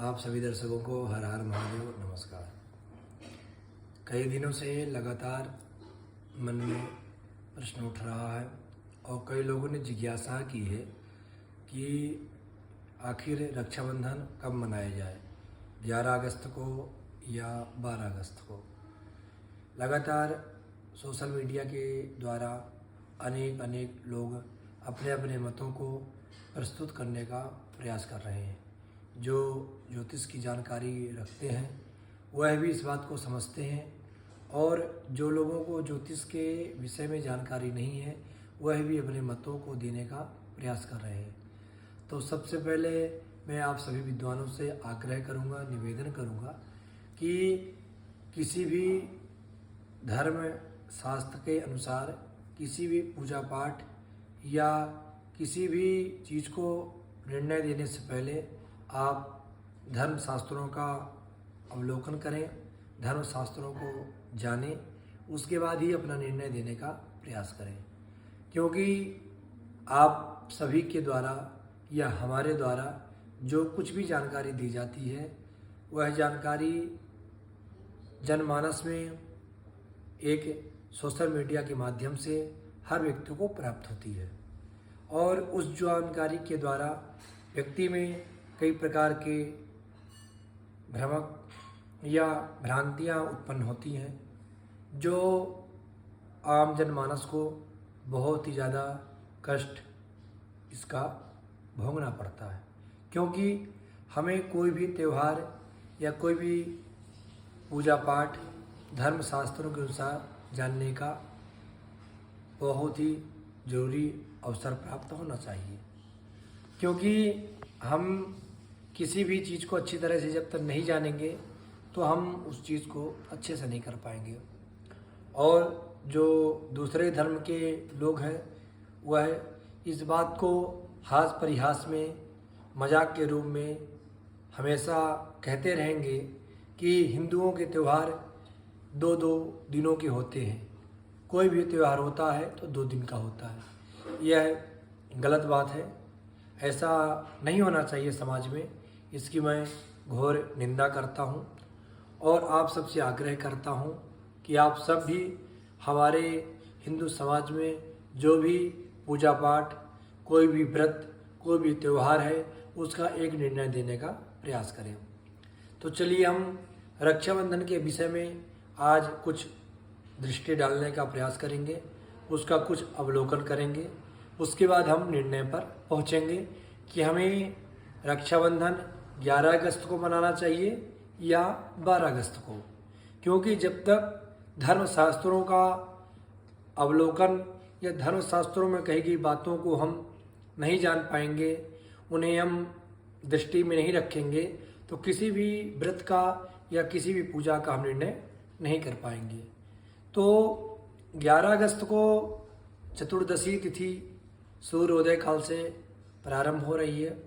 आप सभी दर्शकों को हर हर महादेव नमस्कार। कई दिनों से लगातार मन में प्रश्न उठ रहा है और कई लोगों ने जिज्ञासा की है कि आखिर रक्षाबंधन कब मनाया जाए, 11 अगस्त को या 12 अगस्त को। लगातार सोशल मीडिया के द्वारा अनेक लोग अपने अपने मतों को प्रस्तुत करने का प्रयास कर रहे हैं। जो ज्योतिष की जानकारी रखते हैं वह भी इस बात को समझते हैं और जो लोगों को ज्योतिष के विषय में जानकारी नहीं है वह भी अपने मतों को देने का प्रयास कर रहे हैं। तो सबसे पहले मैं आप सभी विद्वानों से आग्रह करूंगा, निवेदन करूंगा कि किसी भी धर्म शास्त्र के अनुसार किसी भी पूजा पाठ या किसी भी चीज़ को निर्णय देने से पहले आप धर्म शास्त्रों का अवलोकन करें, धर्म शास्त्रों को जानें, उसके बाद ही अपना निर्णय देने का प्रयास करें। क्योंकि आप सभी के द्वारा या हमारे द्वारा जो कुछ भी जानकारी दी जाती है वह जानकारी जनमानस में एक सोशल मीडिया के माध्यम से हर व्यक्ति को प्राप्त होती है और उस जानकारी के द्वारा व्यक्ति में कई प्रकार के भ्रमक या भ्रांतियाँ उत्पन्न होती हैं जो आम जनमानस को बहुत ही ज़्यादा कष्ट इसका भोगना पड़ता है। क्योंकि हमें कोई भी त्यौहार या कोई भी पूजा पाठ धर्म शास्त्रों के अनुसार जानने का बहुत ही ज़रूरी अवसर प्राप्त होना चाहिए। क्योंकि हम किसी भी चीज़ को अच्छी तरह से जब तक नहीं जानेंगे तो हम उस चीज़ को अच्छे से नहीं कर पाएंगे। और जो दूसरे धर्म के लोग हैं वह इस बात को हास परिहास में, मजाक के रूप में हमेशा कहते रहेंगे कि हिंदुओं के त्यौहार 2-2 दिनों के होते हैं। कोई भी त्यौहार होता है तो 2 दिन का होता है। यह गलत बात है, ऐसा नहीं होना चाहिए समाज में। इसकी मैं घोर निंदा करता हूँ और आप सबसे आग्रह करता हूँ कि आप सब भी हमारे हिंदू समाज में जो भी पूजा पाठ, कोई भी व्रत, कोई भी त्यौहार है उसका एक निर्णय देने का प्रयास करें। तो चलिए हम रक्षाबंधन के विषय में आज कुछ दृष्टि डालने का प्रयास करेंगे, उसका कुछ अवलोकन करेंगे। उसके बाद हम निर्णय पर पहुंचेंगे कि हमें रक्षाबंधन 11 अगस्त को मनाना चाहिए या 12 अगस्त को। क्योंकि जब तक धर्म शास्त्रों का अवलोकन या धर्म शास्त्रों में कही गई बातों को हम नहीं जान पाएंगे, उन्हें हम दृष्टि में नहीं रखेंगे, तो किसी भी व्रत का या किसी भी पूजा का हम निर्णय नहीं कर पाएंगे। तो 11 अगस्त को चतुर्दशी तिथि सूर्योदय काल से प्रारंभ हो रही है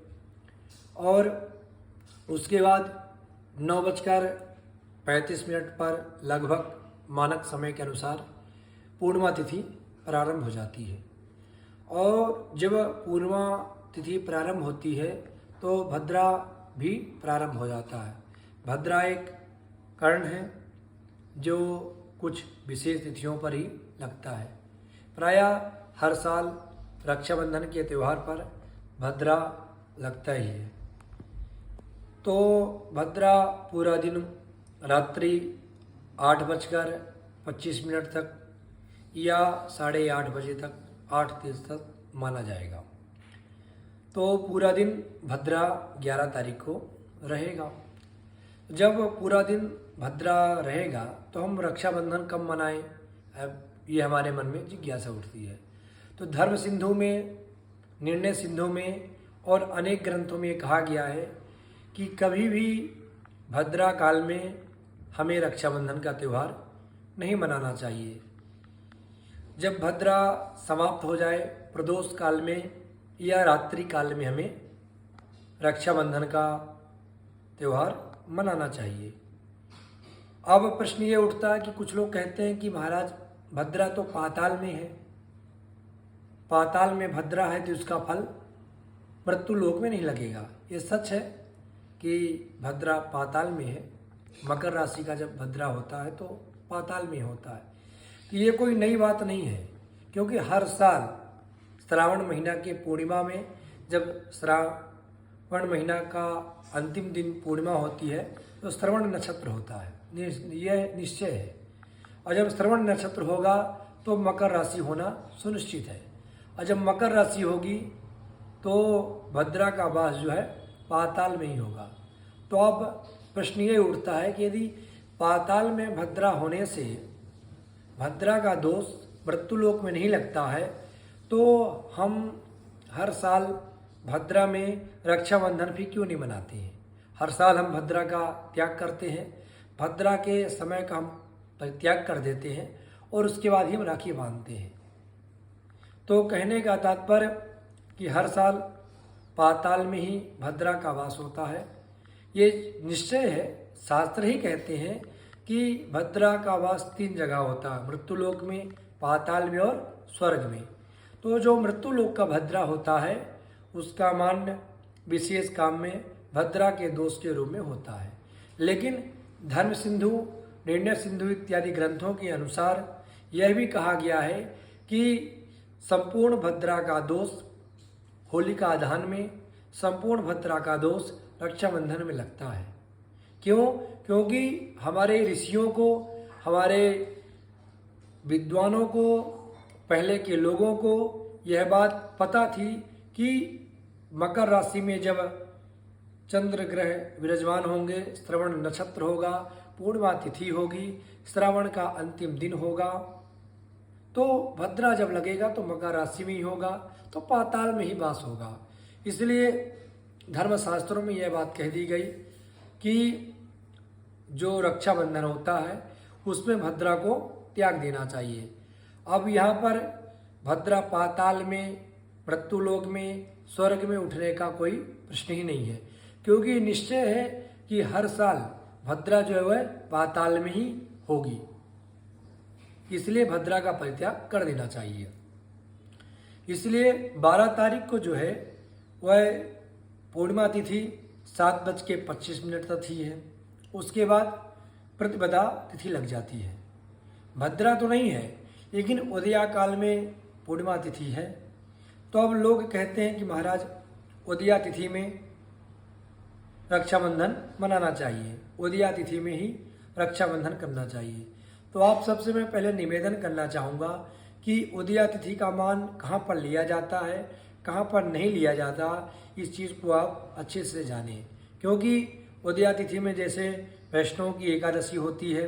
और उसके बाद 9:35 पर लगभग मानक समय के अनुसार पूर्णिमा तिथि प्रारंभ हो जाती है। और जब पूर्णिमा तिथि प्रारंभ होती है तो भद्रा भी प्रारंभ हो जाता है। भद्रा एक कर्ण है जो कुछ विशेष तिथियों पर ही लगता है। प्रायः हर साल रक्षाबंधन के त्यौहार पर भद्रा लगता ही है। तो भद्रा पूरा दिन रात्रि 8:25 तक या 8:30 बजे तक, 8:30 तक माना जाएगा। तो पूरा दिन भद्रा 11 तारीख को रहेगा। जब पूरा दिन भद्रा रहेगा तो हम रक्षाबंधन कब मनाएं, अब ये हमारे मन में जिज्ञासा उठती है। तो धर्म सिंधु में, निर्णय सिंधु में और अनेक ग्रंथों में कहा गया है कि कभी भी भद्रा काल में हमें रक्षाबंधन का त्यौहार नहीं मनाना चाहिए। जब भद्रा समाप्त हो जाए प्रदोष काल में या रात्रि काल में हमें रक्षाबंधन का त्यौहार मनाना चाहिए। अब प्रश्न ये उठता है कि कुछ लोग कहते हैं कि महाराज भद्रा तो पाताल में है, पाताल में भद्रा है तो उसका फल मृत्यु लोक में नहीं लगेगा। ये सच है, कि भद्रा पाताल में है। मकर राशि का जब भद्रा होता है तो पाताल में होता है। तो ये कोई नई बात नहीं है, क्योंकि हर साल श्रावण महीना के पूर्णिमा में, जब श्रावण महीना का अंतिम दिन पूर्णिमा होती है तो श्रवण नक्षत्र होता है, यह निश्चय है। और जब श्रवण नक्षत्र होगा तो मकर राशि होना सुनिश्चित है। और जब मकर राशि होगी तो भद्रा का वास जो है पाताल में ही होगा। तो अब प्रश्न ये उठता है कि यदि पाताल में भद्रा होने से भद्रा का दोष मृत्युलोक में नहीं लगता है तो हम हर साल भद्रा में रक्षाबंधन भी क्यों नहीं मनाते हैं? हर साल हम भद्रा का त्याग करते हैं, भद्रा के समय का हम परित्याग कर देते हैं और उसके बाद ही हम राखी बांधते हैं। तो कहने का तात्पर्य कि हर साल पाताल में ही भद्रा का वास होता है, ये निश्चय है। शास्त्र ही कहते हैं कि भद्रा का वास 3 जगह होता है, मृत्युलोक में, पाताल में और स्वर्ग में। तो जो मृत्युलोक का भद्रा होता है उसका मान्य विशेष काम में भद्रा के दोष के रूप में होता है। लेकिन धर्म सिंधु, निर्णय सिंधु इत्यादि ग्रंथों के अनुसार यह भी कहा गया है कि संपूर्ण भद्रा का दोष होलिका दहन में, संपूर्ण भद्रा का दोष रक्षाबंधन में लगता है। क्यों? क्योंकि हमारे ऋषियों को, हमारे विद्वानों को, पहले के लोगों को यह बात पता थी कि मकर राशि में जब चंद्र ग्रह विराजमान होंगे, श्रवण नक्षत्र होगा, पूर्णिमा तिथि होगी, श्रावण का अंतिम दिन होगा, तो भद्रा जब लगेगा तो मकर राशि में ही होगा, तो पाताल में ही वास होगा। इसलिए धर्मशास्त्रों में यह बात कह दी गई कि जो रक्षाबंधन होता है उसमें भद्रा को त्याग देना चाहिए। अब यहाँ पर भद्रा पाताल में, मृत्युलोक में, स्वर्ग में उठने का कोई प्रश्न ही नहीं है, क्योंकि निश्चय है कि हर साल भद्रा जो है वह पाताल में ही होगी। इसलिए भद्रा का परित्याग कर देना चाहिए। इसलिए 12 तारीख को जो है वह पूर्णिमा तिथि 7:25 तक ही है। उसके बाद प्रतिपदा तिथि लग जाती है। भद्रा तो नहीं है, लेकिन उदया काल में पूर्णिमा तिथि है। तो अब लोग कहते हैं कि महाराज उदया तिथि में रक्षाबंधन मनाना चाहिए, उदया तिथि में ही रक्षाबंधन करना चाहिए। तो आप सबसे मैं पहले निवेदन करना चाहूँगा कि उदया तिथि का मान कहाँ पर लिया जाता है, कहाँ पर नहीं लिया जाता, इस चीज़ को आप अच्छे से जानें। क्योंकि उदया तिथि में जैसे वैष्णव की एकादशी होती है,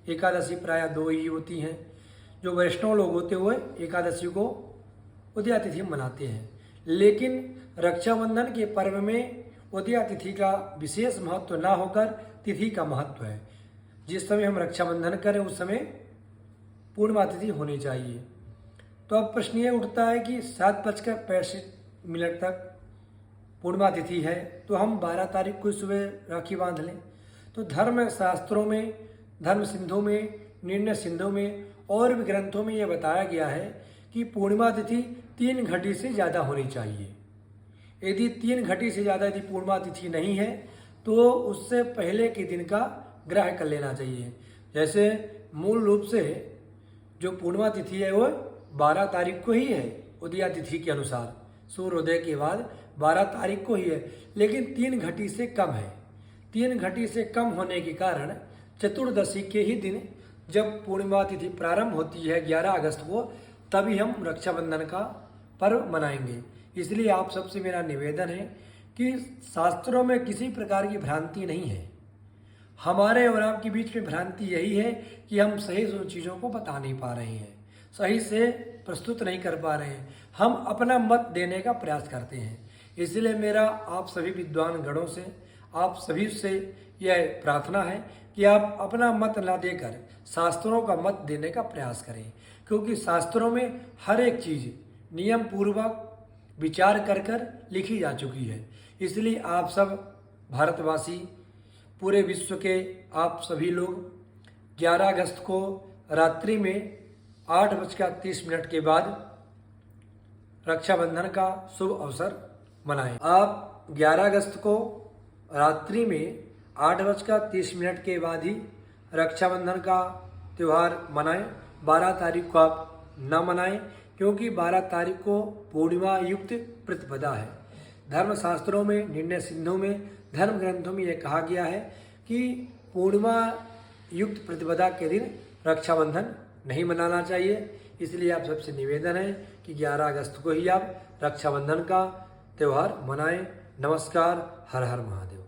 एकादशी प्रायः 2 ही होती हैं। जो वैष्णव लोग होते हुए एकादशी को उदया तिथि मनाते हैं, लेकिन रक्षाबंधन के पर्व में उदया तिथि का विशेष महत्व ना होकर तिथि का महत्व है। जिस समय हम रक्षाबंधन करें उस समय पूर्णिमा तिथि होनी चाहिए। तो अब प्रश्न ये उठता है कि 7:65 तक पूर्णिमा तिथि है, तो हम 12 तारीख को सुबह राखी बांध लें। तो धर्म शास्त्रों में, धर्म सिंधु में, निर्णय सिंधु में और भी ग्रंथों में यह बताया गया है कि पूर्णिमा तिथि 3 घटी से ज़्यादा होनी चाहिए। यदि 3 घटी से ज़्यादा यदि पूर्णिमा तिथि नहीं है तो उससे पहले के दिन का ग्रह कर लेना चाहिए। जैसे मूल रूप से जो पूर्णिमा तिथि है वो 12 तारीख को ही है उदया तिथि के अनुसार, सूर्योदय के बाद 12 तारीख को ही है, लेकिन 3 घटी से कम है। 3 घटी से कम होने के कारण चतुर्दशी के ही दिन जब पूर्णिमा तिथि प्रारंभ होती है 11 अगस्त को, तभी हम रक्षाबंधन का पर्व मनाएंगे। इसलिए आप सबसे मेरा निवेदन है कि शास्त्रों में किसी प्रकार की भ्रांति नहीं है। हमारे और आपके बीच में भ्रांति यही है कि हम सही चीज़ों को बता नहीं पा रहे हैं, सही से प्रस्तुत नहीं कर पा रहे हैं, हम अपना मत देने का प्रयास करते हैं। इसलिए मेरा आप सभी विद्वान गणों से, आप सभी से यह प्रार्थना है कि आप अपना मत ना देकर शास्त्रों का मत देने का प्रयास करें, क्योंकि शास्त्रों में हर एक चीज़ नियम पूर्वक विचार कर कर लिखी जा चुकी है। इसलिए आप सब भारतवासी, पूरे विश्व के आप सभी लोग 11 अगस्त को रात्रि में 8:30 के बाद रक्षाबंधन का शुभ अवसर मनाएं। आप 11 अगस्त को रात्रि में 8:30 के बाद ही रक्षाबंधन का त्यौहार मनाएं। 12 तारीख को आप न मनाएं, क्योंकि 12 तारीख को पूर्णिमा युक्त प्रतिपदा है। धर्मशास्त्रों में, निर्णय सिंधु में, धर्म ग्रंथों में यह कहा गया है कि पूर्णिमा युक्त प्रतिपदा के दिन रक्षाबंधन नहीं मनाना चाहिए। इसलिए आप सबसे निवेदन है कि 11 अगस्त को ही आप रक्षाबंधन का त्यौहार मनाएं। नमस्कार। हर हर महादेव।